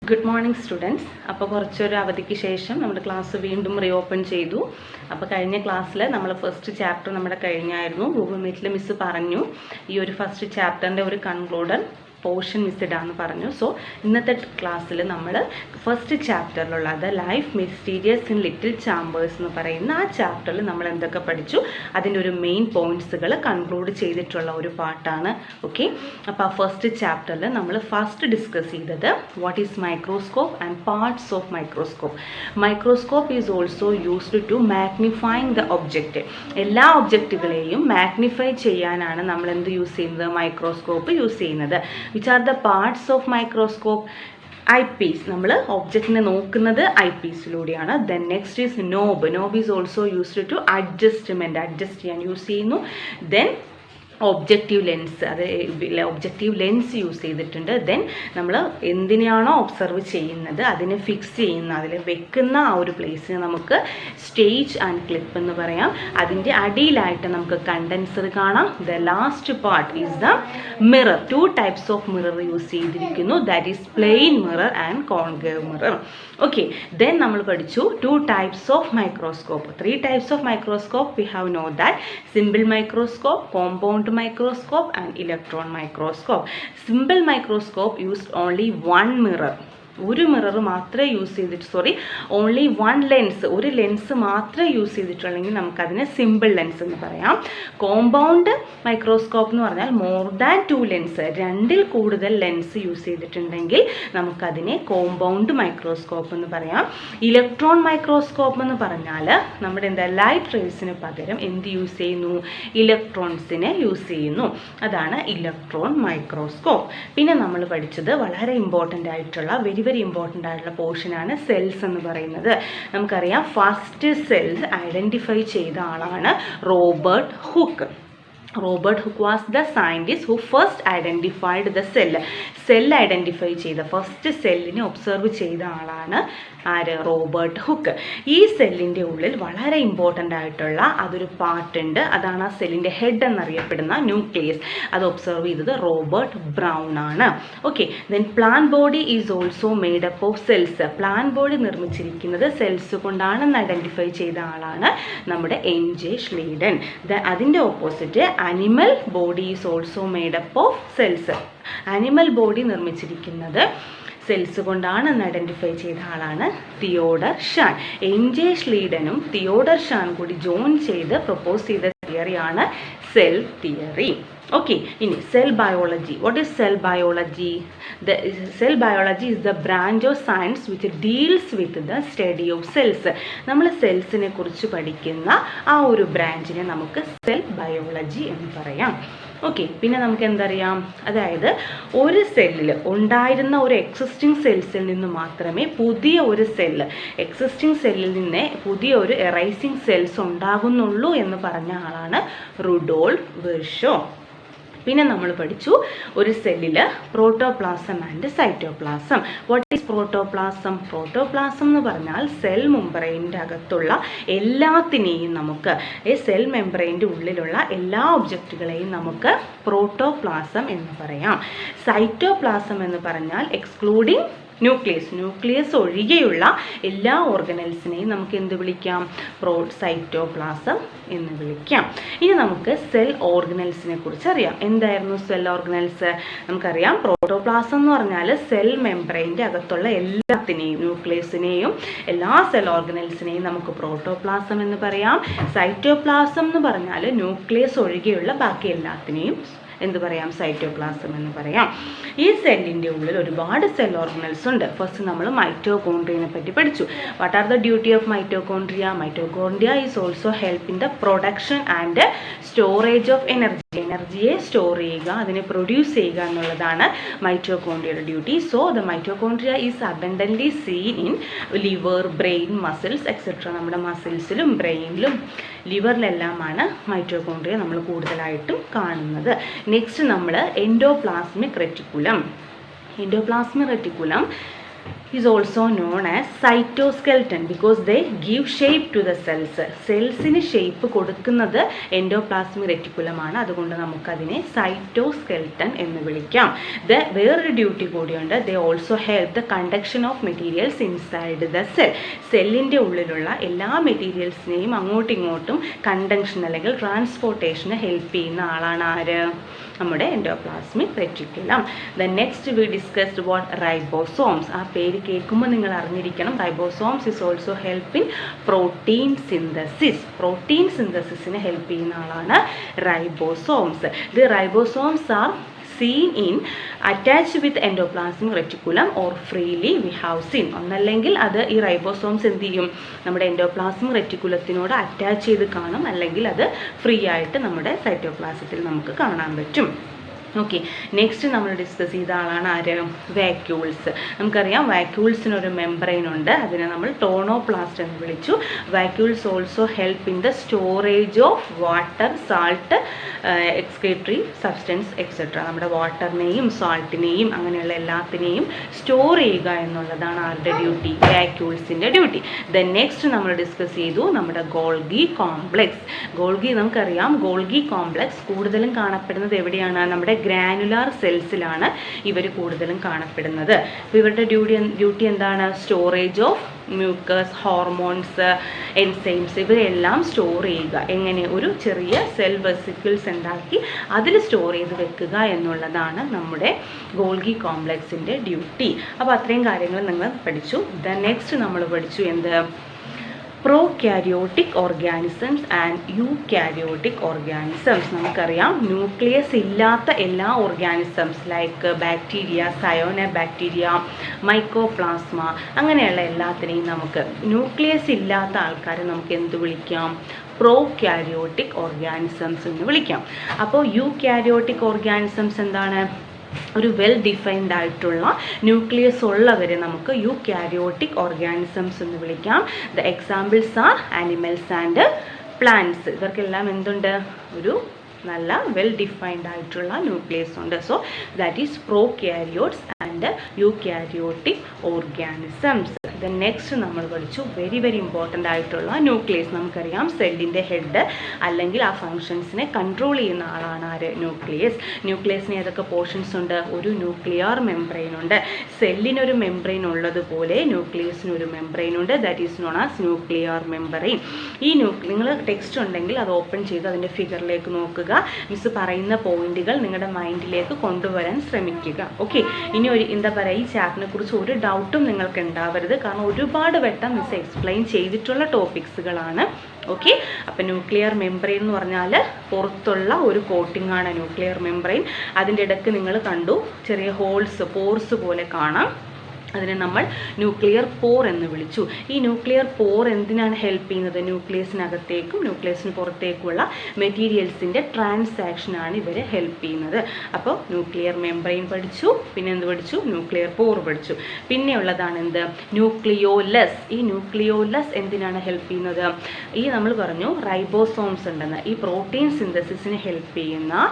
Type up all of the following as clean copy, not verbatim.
Good morning students. അപ്പോൾ കുറച്ചൊരു അവധിക്ക് ശേഷം നമ്മുടെ ക്ലാസ് വീണ്ടും റീഓപ്പൺ ചെയ്തു. അപ്പോൾ കഴിഞ്ഞ ക്ലാസ്സിൽ നമ്മൾ ഫസ്റ്റ് ചാപ്റ്റർ നമ്മുടെ കഴിഞ്ഞായിരുന്നു. ഗൂഗിൾ മീറ്റിൽ മിസ്സ് പറഞ്ഞു ഈ ഒരു ഫസ്റ്റ് ചാപ്റ്ററിൻ്റെ ഒരു കൺക്ലൂഡൻ പോർഷൻ മിസ്ഡാന്ന് പറഞ്ഞു. സോ ഇന്നത്തെ ക്ലാസ്സിൽ നമ്മൾ ഫസ്റ്റ് ചാപ്റ്ററിലുള്ള the life mysterious in little chambers എന്ന് പറയുന്ന ആ ചാപ്റ്ററിൽ നമ്മൾ എന്തൊക്കെ പഠിച്ചു അതിൻ്റെ ഒരു മെയിൻ പോയിൻറ്റ്സുകൾ കൺക്ലൂഡ് ചെയ്തിട്ടുള്ള ഒരു പാർട്ടാണ്. ഓക്കെ, അപ്പോൾ ആ ഫസ്റ്റ് ചാപ്റ്ററിൽ നമ്മൾ ഫസ്റ്റ് ഡിസ്കസ് ചെയ്തത് what is microscope and parts of microscope. Microscope is also used to magnifying the object. എല്ലാ ഒബ്ജക്റ്റുകളെയും മാഗ്നിഫൈ ചെയ്യാനാണ് നമ്മൾ എന്ത് യൂസ് ചെയ്യുന്നത്, മൈക്രോസ്കോപ്പ് യൂസ് ചെയ്യുന്നത്. Which are the parts of microscope? Eyepiece. നമ്മൾ ഒബ്ജക്റ്റിനെ നോക്കുന്നത് ഐപീസിലൂടെയാണ്. Then next is knob. Knob is also used to adjust ചെയ്യാൻ യൂസ് ചെയ്യുന്നു. ദെൻ ഒബ്ജക്റ്റീവ് ലെൻസ്, അത് ഒബ്ജക്റ്റീവ് ലെൻസ് യൂസ് ചെയ്തിട്ടുണ്ട്. ദെൻ നമ്മൾ എന്തിനാണോ ഒബ്സർവ് ചെയ്യുന്നത് അതിനെ ഫിക്സ് ചെയ്യുന്ന, അതിൽ വെക്കുന്ന ആ ഒരു പ്ലേസിനെ നമുക്ക് സ്റ്റേജ് ആൻഡ് ക്ലിപ്പ് എന്ന് പറയാം. അതിൻ്റെ അടിയിലായിട്ട് നമുക്ക് കണ്ടൻസർ കാണാം. The last part is the mirror. 2 types of mirror use ചെയ്തിരിക്കുന്നു. That is plain mirror and concave mirror. Okay, then നമ്മൾ പഠിച്ചു 2 types of microscope. 3 types of microscope we have know that simple microscope, compound microscope and electron microscope. Simple microscope used only one mirror. ഒരു mirror മാത്രമേ use ചെയ്തിട്ട് only one lens, ഒരു lens മാത്രമേ use ചെയ്തിട്ടുള്ളെങ്കിൽ നമുക്കതിനെ simple lens എന്ന് പറയാം. Compound microscope എന്ന് പറഞ്ഞാൽ മോർ ദാൻ 2 ലെൻസ്, 2ൽ കൂടുതൽ ലെൻസ് യൂസ് ചെയ്തിട്ടുണ്ടെങ്കിൽ നമുക്കതിനെ കോമ്പൗണ്ട് മൈക്രോസ്കോപ്പ് എന്ന് പറയാം. ഇലക്ട്രോൺ മൈക്രോസ്കോപ്പ് എന്ന് പറഞ്ഞാൽ നമ്മുടെ ലൈറ്റ് റേസിന് പകരം എന്ത് യൂസ് ചെയ്യുന്നു, ഇലക്ട്രോൺസിനെ യൂസ് ചെയ്യുന്നു. അതാണ് ഇലക്ട്രോൺ മൈക്രോസ്കോപ്പ്. പിന്നെ നമ്മൾ പഠിച്ചത് വളരെ ഇമ്പോർട്ടൻ്റ് ആയിട്ടുള്ള വെരി ഇമ്പോർട്ടൻ്റ് ആയിട്ടുള്ള പോർഷനാണ് സെൽസ് എന്ന് പറയുന്നത്. നമുക്കറിയാം ഫസ്റ്റ് സെൽസ് ഐഡൻറ്റിഫൈ ചെയ്ത ആളാണ് Robert hook. Robert Hooke was the scientist who first identified the cell. Cell identify ചെയ്ത ഫസ്റ്റ് സെല്ലിനെ ഒബ്സർവ് ചെയ്ത ആളാണ് ആര്, റോബർട്ട് ഹുക്ക്. ഈ സെല്ലിൻ്റെ ഉള്ളിൽ വളരെ ഇമ്പോർട്ടൻ്റ് ആയിട്ടുള്ള അതൊരു പാർട്ടുണ്ട്. അതാണ് ആ സെല്ലിൻ്റെ ഹെഡ് എന്നറിയപ്പെടുന്ന ന്യൂക്ലിയസ്. അത് ഒബ്സർവ് ചെയ്തത് റോബർട്ട് ബ്രൗൺ ആണ്. Okay, then plant body is also made up of cells. Plant body നിർമ്മിച്ചിരിക്കുന്നത് സെൽസ് കൊണ്ടാണെന്ന് ഐഡൻറ്റിഫൈ ചെയ്ത ആളാണ് നമ്മുടെ NJ Schleiden. അതിൻ്റെ opposite animal body is also made up of cells. Animal body നിർമ്മിച്ചിരിക്കുന്നത് സെൽസ് കൊണ്ടാണെന്ന് ഐഡൻറ്റിഫൈ ചെയ്ത ആളാണ് തിയോഡർ ഷാൻ. NJ Schleidenനും തിയോഡർ ഷാൻ കൂടി ജോയിൻ ചെയ്ത് പ്രൊപ്പോസ് ചെയ്ത തിയറിയാണ് സെൽ തിയറി. ഓക്കെ, ഇനി cell biology. What is cell biology? The cell biology is the branch of science which deals with the study of cells. നമ്മൾ സെൽസിനെ കുറിച്ച് പഠിക്കുന്ന ആ ഒരു ബ്രാഞ്ചിനെ നമുക്ക് സെൽ ബയോളജി എന്ന് പറയാം. ഓക്കെ, പിന്നെ നമുക്ക് എന്തറിയാം, അതായത് ഒരു സെല്ലിൽ ഉണ്ടായിരുന്ന ഒരു എക്സിസ്റ്റിംഗ് സെൽസിൽ നിന്ന് മാത്രമേ പുതിയ ഒരു സെല്ല്, എക്സിസ്റ്റിംഗ് സെല്ലിൽ നിന്ന് പുതിയ ഒരു എറൈസിങ് സെൽസ് ഉണ്ടാകുന്നുള്ളൂ എന്ന് പറഞ്ഞ ആളാണ് റുഡോൾഫ് വിർഷോ. പിന്നെ നമ്മൾ പഠിച്ചു ഒരു സെല്ലിൽ protoplasm and cytoplasm. What is protoplasm? Protoplasm എന്ന് പറഞ്ഞാൽ സെൽ മെംബ്രെയിൻ്റെ അകത്തുള്ള എല്ലാത്തിനെയും നമുക്ക്, സെൽ മെംബ്രെയിൻ്റെ ഉള്ളിലുള്ള എല്ലാ ഒബ്ജക്റ്റുകളെയും നമുക്ക് പ്രോട്ടോപ്ലാസം എന്ന് പറയാം. സൈറ്റോപ്ലാസം എന്ന് പറഞ്ഞാൽ എക്സ്ക്ലൂഡിങ് ന്യൂക്ലിയസ് ഒഴികെയുള്ള എല്ലാ ഓർഗനൽസിനെയും നമുക്ക് എന്ത് വിളിക്കാം, സൈറ്റോപ്ലാസം എന്ന് വിളിക്കാം. ഇനി നമുക്ക് സെൽ ഓർഗനൽസിനെ കുറിച്ച് അറിയാം. എന്തായിരുന്നു സെൽ ഓർഗനൽസ്? നമുക്കറിയാം പ്രോട്ടോപ്ലാസം എന്ന് പറഞ്ഞാൽ സെൽ മെംബ്രെയിൻ്റെ അകത്തുള്ള എല്ലാത്തിനെയും, ന്യൂക്ലിയസിനെയും എല്ലാ സെൽ ഓർഗനൽസിനെയും നമുക്ക് പ്രോട്ടോപ്ലാസം എന്ന് പറയാം. സൈറ്റോപ്ലാസം എന്ന് പറഞ്ഞാൽ ന്യൂക്ലിയസ് ഒഴികെയുള്ള ബാക്കി എല്ലാത്തിനെയും എന്ത് പറയാം, സൈറ്റോപ്ലാസം എന്ന് പറയാം. ഈ സെല്ലിൻ്റെ ഉള്ളിൽ ഒരുപാട് സെൽ ഓർഗനൽസ് ഉണ്ട്. ഫസ്റ്റ് നമ്മൾ മൈറ്റോകോൺട്രിയനെ പറ്റി പഠിച്ചു. What are the duty of mitochondria? Mitochondria is also help in the production and storage of energy. എനർജിയെ സ്റ്റോർ ചെയ്യുക, അതിനെ പ്രൊഡ്യൂസ് ചെയ്യുക എന്നുള്ളതാണ് മൈറ്റോകോൺട്രിയയുടെ duty. So the mitochondria is abundantly seen in liver, brain, muscles etcetera. നമ്മുടെ മസിൽസിലും ബ്രെയിനിലും ലിവറിലെല്ലാമാണ് mitochondria നമ്മൾ കൂടുതലായിട്ടും കാണുന്നത്. നെക്സ്റ്റ് നമ്മൾ endoplasmic reticulum. Endoplasmic reticulum is also known as cytoskeleton because they give shape to the cells. സെൽസിന് ഷേപ്പ് കൊടുക്കുന്നത് endoplasmic റെറ്റിക്കുലമാണ്. അതുകൊണ്ട് നമുക്കതിനെ സൈറ്റോസ്കെൽട്ടൺ എന്ന് വിളിക്കാം. വേറൊരു ഡ്യൂട്ടി കൂടിയുണ്ട്. They also help the conduction of materials inside the cell. സെല്ലിൻ്റെ ഉള്ളിലുള്ള എല്ലാ മെറ്റീരിയൽസിനെയും അങ്ങോട്ടും ഇങ്ങോട്ടും കണ്ടക്ഷൻ അല്ലെങ്കിൽ ട്രാൻസ്പോർട്ടേഷന് ഹെൽപ്പ് ചെയ്യുന്ന ആളാണ് ആര്? നമ്മുടെ endoplasmic reticulum. The next we discussed what ribosomes. ആ പേര് കേൾക്കുമ്പോൾ നിങ്ങൾ അറിഞ്ഞിരിക്കണം. Ribosomes is also help in protein synthesis. Protein സിന്തസിസിന് ഹെൽപ്പ് ചെയ്യുന്ന ആളാണ് ribosomes. The ribosomes are seen in attached with endoplasmic reticulum or freely we have seen. ഒന്നല്ലെങ്കിൽ അത് ഈ റൈബോസോംസ് എന്ത് ചെയ്യും? നമ്മുടെ എൻഡോപ്ലാസ്മിക് റെറ്റിക്കുലത്തിനോട് അറ്റാച്ച് ചെയ്ത് കാണും, അല്ലെങ്കിൽ അത് ഫ്രീ ആയിട്ട് നമ്മുടെ സൈറ്റോപ്ലാസത്തിൽ നമുക്ക് കാണാൻ പറ്റും. ഓക്കെ, നെക്സ്റ്റ് നമ്മൾ ഡിസ്കസ് ചെയ്ത ആളാണ് ആര്? വാക്യൂൾസ്. നമുക്കറിയാം വാക്യൂൾസിനൊരു മെംബ്രെയിൻ ഉണ്ട്, അതിനെ നമ്മൾ ടോണോപ്ലാസ്റ്റ് എന്ന് വിളിച്ചു. Vacuoles also help in the storage of water, salt, excretory substance etcetera. നമ്മുടെ വാട്ടറിനെയും സാൾട്ടിനെയും അങ്ങനെയുള്ള എല്ലാത്തിനെയും സ്റ്റോർ ചെയ്യുക എന്നുള്ളതാണ് ആരുടെ ഡ്യൂട്ടി? വാക്യൂൾസിൻ്റെ ഡ്യൂട്ടി. ദെൻ നെക്സ്റ്റ് നമ്മൾ ഡിസ്കസ് ചെയ്തു നമ്മുടെ ഗോൾഗി കോംപ്ലെക്സ്. നമുക്കറിയാം ഗോൾഗി കോംപ്ലെക്സ് കൂടുതലും കാണപ്പെടുന്നത് എവിടെയാണ്? നമ്മുടെ ഗ്രാനുലാർ സെൽസിലാണ് ഇവർ കൂടുതലും കാണപ്പെടുന്നത്. അപ്പോൾ ഇവരുടെ ഡ്യൂട്ടി എന്താണ്? Storage of mucus, hormones, enzymes ഇവരെല്ലാം സ്റ്റോർ ചെയ്യുക. എങ്ങനെ? ഒരു ചെറിയ സെൽ വെസിക്കിൾസ് ഉണ്ടാക്കി അതിൽ സ്റ്റോർ ചെയ്ത് വെക്കുക എന്നുള്ളതാണ് നമ്മുടെ ഗോൾഗി കോംപ്ലെക്സിൻ്റെ ഡ്യൂട്ടി. അപ്പോൾ അത്രയും കാര്യങ്ങൾ നിങ്ങൾ പഠിച്ചു. നെക്സ്റ്റ് നമ്മൾ പഠിച്ചു എന്ത്? Prokaryotic organisms and eukaryotic organisms. നമുക്കറിയാം ന്യൂക്ലിയസ് ഇല്ലാത്ത എല്ലാ organisms like bacteria, cyanobacteria, mycoplasma അങ്ങനെയുള്ള എല്ലാത്തിനെയും നമുക്ക് ന്യൂക്ലിയസ് ഇല്ലാത്ത ആൾക്കാരെ നമുക്ക് എന്ത് വിളിക്കാം? പ്രോകാരിയോട്ടിക് ഓർഗാനിസംസ് എന്ന് വിളിക്കാം. അപ്പോൾ യൂകാരിയോട്ടിക് ഓർഗാനിസംസ് എന്താണ്? ഒരു വെൽ ഡിഫൈൻഡ് ആയിട്ടുള്ള ന്യൂക്ലിയസ് ഉള്ളവരെ നമുക്ക് യൂകാരിയോട്ടിക് ഓർഗാനിസംസ് എന്ന് വിളിക്കാം. The examples R animals and plants. ഇവർക്കെല്ലാം എന്തുണ്ട്? ഒരു നല്ല വെൽ ഡിഫൈൻഡ് ആയിട്ടുള്ള ന്യൂക്ലിയസ് ഉണ്ട്. So that is prokaryotes and eukaryotic organisms. Next നമ്മൾ പഠിച്ചു വെരി ഇമ്പോർട്ടൻ്റ് ആയിട്ടുള്ള ന്യൂക്ലിയസ്. നമുക്കറിയാം സെല്ലിൻ്റെ ഹെഡ് അല്ലെങ്കിൽ ആ ഫങ്ഷൻസിനെ കൺട്രോൾ ചെയ്യുന്ന ആളാണ് ആര്? ന്യൂക്ലിയസ്. ന്യൂക്ലിയസിന് ഏതൊക്കെ പോർഷൻസ് ഉണ്ട്? ഒരു ന്യൂക്ലിയർ മെംബ്രെയിൻ ഉണ്ട്. സെല്ലിനൊരു മെംബ്രെയിൻ ഉള്ളതുപോലെ ന്യൂക്ലിയസിനൊരു മെംബ്രെയിൻ ഉണ്ട്. That is known as nuclear membrane. ഈ നിങ്ങൾ ടെക്സ്റ്റ് ഉണ്ടെങ്കിൽ അത് ഓപ്പൺ ചെയ്ത് അതിൻ്റെ ഫിഗറിലേക്ക് നോക്കുക. മിസ് പറയുന്ന പോയിന്റുകൾ നിങ്ങളുടെ മൈൻഡിലേക്ക് കൊണ്ടുവരാൻ ശ്രമിക്കുക. ഓക്കെ, ഇനി എന്താ പറയുക, ഈ ചാപ്റ്ററിനെ കുറിച്ച് ഒരു ഡൗട്ടും നിങ്ങൾക്ക് ഉണ്ടാവരുത്. കാരണം ഒരുപാട് വട്ടം മിസ് എക്സ്പ്ലെയിൻ ചെയ്തിട്ടുള്ള ടോപ്പിക്സുകളാണ്. ഓക്കെ, അപ്പം ന്യൂക്ലിയർ മെംബ്രെയിൻ എന്ന് പറഞ്ഞാൽ പുറത്തുള്ള ഒരു കോട്ടിംഗ് ആണ് ന്യൂക്ലിയർ മെംബ്രെയിൻ. അതിൻ്റെ ഇടയ്ക്ക് നിങ്ങൾ കണ്ടു ചെറിയ ഹോൾസ്, പോർസ് പോലെ കാണാം. അതിനെ നമ്മൾ ന്യൂക്ലിയർ പോർ എന്ന് വിളിച്ചു. ഈ ന്യൂക്ലിയർ പോർ എന്തിനാണ് ഹെൽപ്പ് ചെയ്യുന്നത്? ന്യൂക്ലിയസിനകത്തേക്കും ന്യൂക്ലിയസിന് പുറത്തേക്കുമുള്ള മെറ്റീരിയൽസിൻ്റെ ട്രാൻസാക്ഷനാണ് ഇവരെ ഹെൽപ്പ് ചെയ്യുന്നത്. അപ്പോൾ ന്യൂക്ലിയർ മെംബ്രെയിൻ പഠിച്ചു, പിന്നെ എന്ത് പഠിച്ചു? ന്യൂക്ലിയർ പോർ പഠിച്ചു. പിന്നെയുള്ളതാണ് എന്ത്? ന്യൂക്ലിയോലസ്. ഈ ന്യൂക്ലിയോലസ് എന്തിനാണ് ഹെൽപ്പ് ചെയ്യുന്നത്? ഈ നമ്മൾ പറഞ്ഞു റൈബോസോംസ് ഉണ്ടെന്ന്. ഈ പ്രോട്ടീൻ സിന്തസിസിന് ഹെൽപ്പ് ചെയ്യുന്ന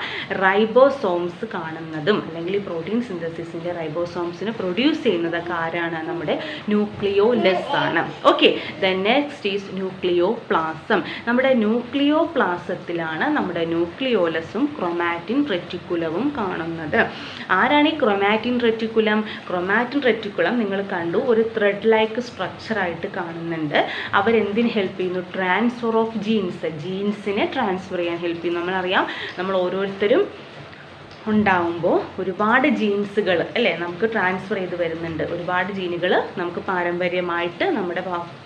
റൈബോസോംസ് കാണുന്നതും അല്ലെങ്കിൽ ഈ പ്രോട്ടീൻ സിന്തസിസിൻ്റെ റൈബോസോംസിന് പ്രൊഡ്യൂസ് ചെയ്യുന്നത് ആരാണ്? നമ്മുടെ ന്യൂക്ലിയോലസ് ആണ്. Okay, the next is nucleoplasm. നമ്മുടെ ന്യൂക്ലിയോപ്ലാസത്തിലാണ് നമ്മുടെ ന്യൂക്ലിയോലസും ക്രൊമാറ്റിൻ റെറ്റിക്കുലവും കാണുന്നത്. ആരാണ് ഈ ക്രൊമാറ്റിൻ റെറ്റിക്കുലം? ക്രൊമാറ്റിൻ റെറ്റിക്കുലം നിങ്ങൾ കണ്ടു, ഒരു ത്രെഡ് ലൈക്ക് സ്ട്രക്ചറായിട്ട് കാണുന്നുണ്ട്. അവരെന്തിന് ഹെൽപ്പ് ചെയ്യുന്നു? ട്രാൻസ്ഫർ ഓഫ് ജീൻസിനെ ട്രാൻസ്ഫർ ചെയ്യാൻ ഹെൽപ്പ് ചെയ്യുന്നു. നമ്മളറിയാം നമ്മൾ ഓരോരുത്തരും ഉണ്ടാവുമ്പോൾ ഒരുപാട് ജീൻസുകൾ അല്ലേ നമുക്ക് ട്രാൻസ്ഫർ ചെയ്ത് വരുന്നുണ്ട്. ഒരുപാട് ജീനുകൾ നമുക്ക് പാരമ്പര്യമായിട്ട് നമ്മുടെ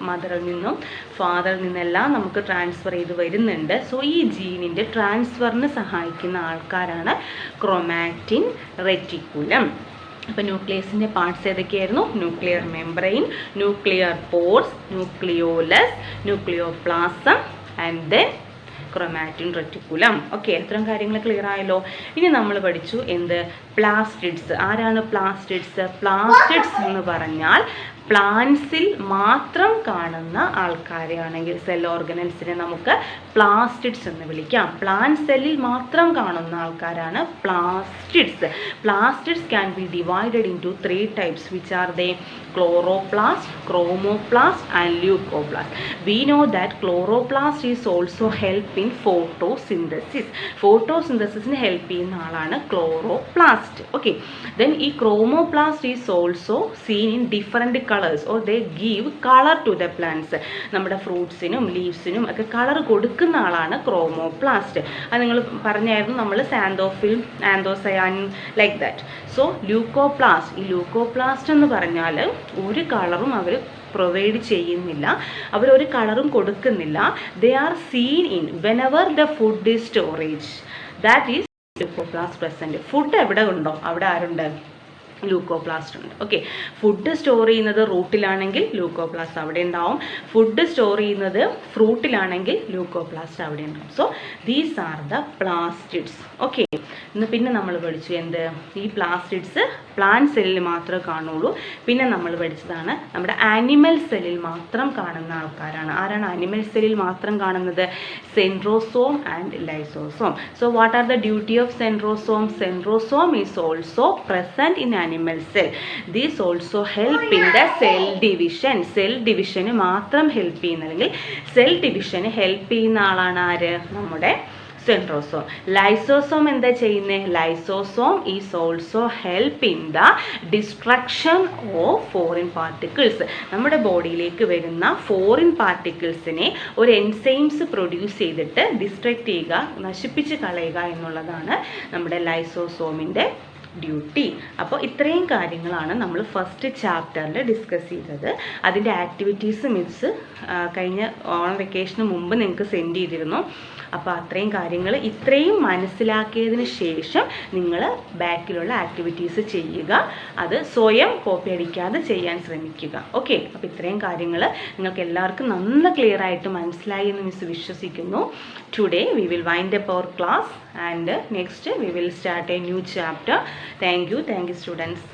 മദറിൽ നിന്നും ഫാദറിൽ നിന്നെല്ലാം നമുക്ക് ട്രാൻസ്ഫർ ചെയ്ത് വരുന്നുണ്ട്. സോ ഈ ജീനിൻ്റെ ട്രാൻസ്ഫറിന് സഹായിക്കുന്ന ആൾക്കാരാണ് ക്രൊമാറ്റിൻ റെറ്റിക്കുലം. അപ്പോൾ ന്യൂക്ലിയസിൻ്റെ പാർട്സ് ഏതൊക്കെയായിരുന്നു? Nuclear membrane, nuclear pores, nucleolus, nucleoplasm and then chromatin reticulum. Okay, അത്തരം കാര്യങ്ങൾ ക്ലിയർ ആയല്ലോ. ഇനി നമ്മൾ പഠിച്ചു എന്ത്? പ്ലാസ്റ്റിഡ്സ്. ആരാണ് പ്ലാസ്റ്റിഡ്സ്? പ്ലാസ്റ്റിഡ്സ് എന്ന് പറഞ്ഞാൽ പ്ലാന്റ്സിൽ മാത്രം കാണുന്ന ആൾക്കാരെയാണെങ്കിൽ സെൽ ഓർഗനൽസിനെ നമുക്ക് പ്ലാസ്റ്റിഡ്സ് എന്ന് വിളിക്കാം. പ്ലാന്റ് സെല്ലിൽ മാത്രം കാണുന്ന ആൾക്കാരാണ് plastids. Plastids can be divided into 3 types, which are they? Chloroplast, chromoplast and leucoplast. We know that chloroplast is also help in photosynthesis. Photosynthesisന് ഹെൽപ്പ് ചെയ്യുന്ന ആളാണ് ക്ലോറോപ്ലാസ്റ്റ്. ഓക്കെ, ദെൻ ഈ chromoplast is also seen in different colors, or they give color to the plants. നമ്മുടെ ഫ്രൂട്ട്സിനും ലീവ്സിനും ഒക്കെ colour കൊടുക്കുന്ന ആളാണ് chromoplast. അത് നിങ്ങൾ പറഞ്ഞായിരുന്നു, നമ്മൾ xanthophyll, anthocyanin, like that. So leucoplast, ഈ ലൂക്കോപ്ലാസ്റ്റ് എന്ന് പറഞ്ഞാൽ ഒരു കളറും അവർ പ്രൊവൈഡ് ചെയ്യുന്നില്ല, അവരൊരു കളറും കൊടുക്കുന്നില്ല. They are seen in whenever the food is storage, that is leucoplast present. Food എവിടെ ഉണ്ടോ അവിടെ ആരുണ്ട്? ലൂക്കോപ്ലാസ്റ്റ് ഉണ്ട്. ഓക്കെ, ഫുഡ് സ്റ്റോർ ചെയ്യുന്നത് റൂട്ടിലാണെങ്കിൽ ലൂക്കോപ്ലാസ്റ്റ് അവിടെ ഉണ്ടാവും. ഫുഡ് സ്റ്റോർ ചെയ്യുന്നത് ഫ്രൂട്ടിലാണെങ്കിൽ ലൂക്കോപ്ലാസ്റ്റ് അവിടെ ഉണ്ടാവും. So these are the plastids. Okay, പിന്നെ നമ്മൾ പഠിച്ചു എന്ത്? ഈ പ്ലാസ്റ്റിഡ്സ് പ്ലാന്റ് സെല്ലിൽ മാത്രമേ കാണുള്ളൂ. പിന്നെ നമ്മൾ പഠിച്ചതാണ് നമ്മുടെ ആനിമൽ സെല്ലിൽ മാത്രം കാണുന്ന ആൾക്കാരാണ്. ആരാണ് ആനിമൽ സെല്ലിൽ മാത്രം കാണുന്നത്? Centrosome and lysosome. So what are the duty of centrosome? Centrosome is also present in animal cell. These also help in the cell division. Cell ഡിവിഷന് മാത്രം ഹെൽപ്പ് ചെയ്യുന്ന, അല്ലെങ്കിൽ സെൽ ഡിവിഷന് ഹെൽപ്പ് ചെയ്യുന്ന ആളാണ് ആര്? നമ്മുടെ സെൻട്രോസോം. ലൈസോസോം എന്താ ചെയ്യുന്നത്? Lysosome is also help in the destruction of foreign particles. നമ്മുടെ ബോഡിയിലേക്ക് വരുന്ന ഫോറിൻ പാർട്ടിക്കിൾസിനെ ഒരു എൻസൈംസ് പ്രൊഡ്യൂസ് ചെയ്തിട്ട് ഡിസ്ട്രക്റ്റ് ചെയ്യുക, നശിപ്പിച്ച് കളയുക എന്നുള്ളതാണ് നമ്മുടെ ലൈസോസോമിൻ്റെ ഡ്യൂട്ടി. അപ്പോൾ ഇത്രയും കാര്യങ്ങളാണ് നമ്മൾ ഫസ്റ്റ് ചാപ്റ്ററിൽ ഡിസ്കസ് ചെയ്തത്. അതിൻ്റെ ആക്ടിവിറ്റീസ് മിസ് കഴിഞ്ഞ ഓണം വെക്കേഷന് മുമ്പ് നിങ്ങൾക്ക് സെൻഡ് ചെയ്തിരുന്നു. അപ്പോൾ അത്രയും കാര്യങ്ങൾ ഇത്രയും മനസ്സിലാക്കിയതിന് ശേഷം നിങ്ങൾ ബാക്കിലുള്ള ആക്ടിവിറ്റീസ് ചെയ്യുക. അത് സ്വയം കോപ്പി അടിക്കാതെ ചെയ്യാൻ ശ്രമിക്കുക. ഓക്കെ, അപ്പോൾ ഇത്രയും കാര്യങ്ങൾ നിങ്ങൾക്ക് എല്ലാവർക്കും നന്ന ക്ലിയർ ആയിട്ട് മനസ്സിലായി എന്ന് മിസ് വിശ്വസിക്കുന്നു. Today we will wind up our class and next we will start a new chapter. Thank you students.